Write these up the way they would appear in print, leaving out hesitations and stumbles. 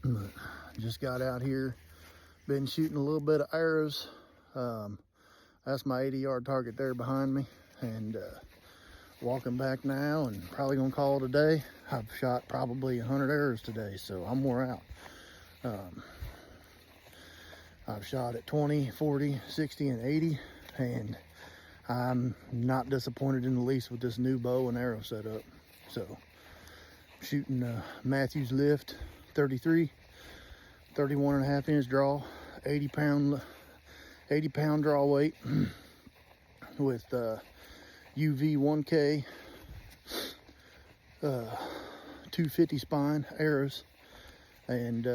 But just got out here, been shooting a little bit of arrows. That's my 80-yard target there behind me, and walking back now and probably gonna call it a day. I've shot probably 100 arrows today, so I'm wore out. I've shot at 20, 40, 60, and 80, and I'm not disappointed in the least with this new bow and arrow setup. So, shooting Mathews Lift 33, 31.5 inch draw, 80 pound draw weight with UV 1K 250 spine arrows, and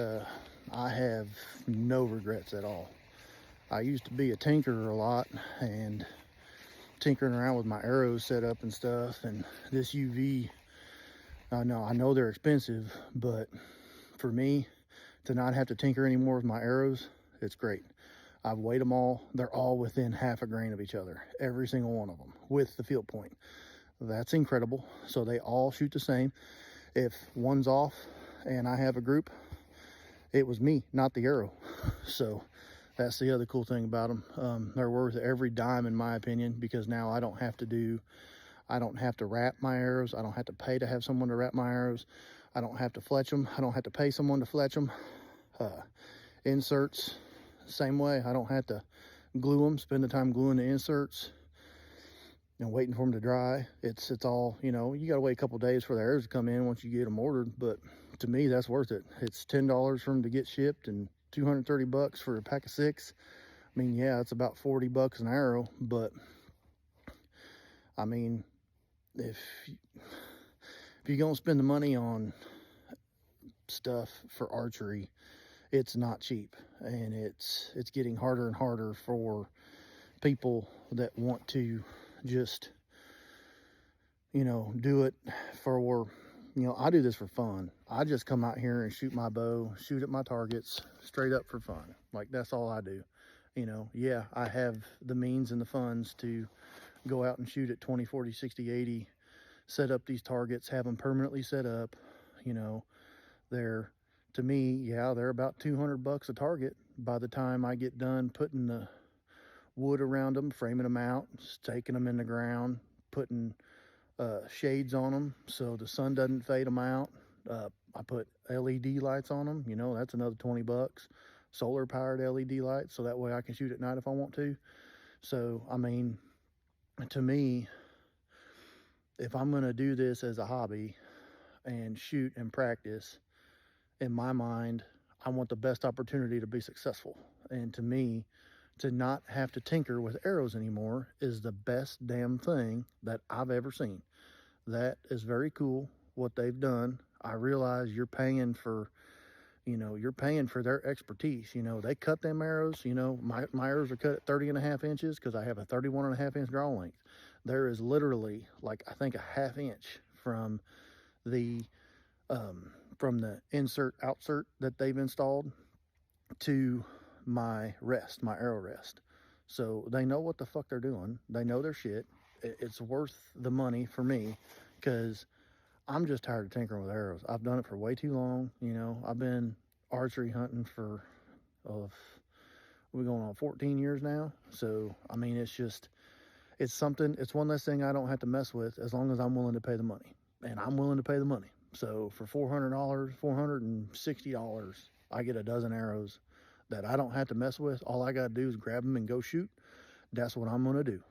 I have no regrets at all. I used to be a tinkerer a lot and tinkering around with my arrows set up and stuff, and this UV, I know they're expensive, but for me to not have to tinker anymore with my arrows, it's great. I've weighed them all. They're all within half a grain of each other, every single one of them, with the field point. That's incredible. So they all shoot the same. If one's off and I have a group, it was me, not the arrow. So that's the other cool thing about them. They're worth every dime in my opinion, because now I don't have to wrap my arrows. I don't have to pay to have someone to wrap my arrows. I don't have to fletch them. I don't have to pay someone to fletch them. Inserts, same way. I don't have to glue them, spend the time gluing the inserts and waiting for them to dry. It's all, you gotta wait a couple days for the arrows to come in once you get them ordered, but to me, that's worth it. It's $10 for them to get shipped and $230 for a pack of 6. I mean, yeah, it's about $40 an arrow, but I mean, if you're gonna spend the money on stuff for archery, it's not cheap, and it's getting harder and harder for people that want to just do it for, I do this for fun. I just come out here and shoot my bow, shoot at my targets straight up for fun. Like, that's all I do. Yeah, I have the means and the funds to go out and shoot at 20, 40, 60, 80, set up these targets, have them permanently set up. They're, to me, yeah, they're about $200 a target by the time I get done putting the wood around them, framing them out, staking them in the ground, putting shades on them so the sun doesn't fade them out. I put LED lights on them, that's another $20. Solar powered LED lights, so that way I can shoot at night if I want to. So, I mean, to me, if I'm gonna do this as a hobby and shoot and practice, in my mind, I want the best opportunity to be successful. And to me, to not have to tinker with arrows anymore is the best damn thing that I've ever seen. That is very cool what they've done. I realize you're paying for their expertise. They cut them arrows. My arrows are cut at 30.5 inches because I have a 31.5 inch draw length. There is literally, like, I think a ½ inch from the insert outsert that they've installed to my arrow rest. So they know what the fuck they're doing. They know their shit. It's worth the money for me, because I'm just tired of tinkering with arrows. I've done it for way too long. I've been archery hunting for we're going on 14 years now. So I mean, it's one less thing I don't have to mess with, as long as I'm willing to pay the money, and I'm willing to pay the money. So for $400, $460, I get a dozen arrows that I don't have to mess with. All I gotta do is grab them and go shoot. That's what I'm gonna do.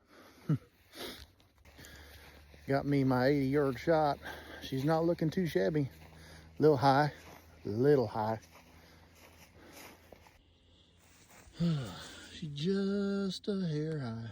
Got me my 80-yard shot. She's not looking too shabby. Little high. She's just a hair high.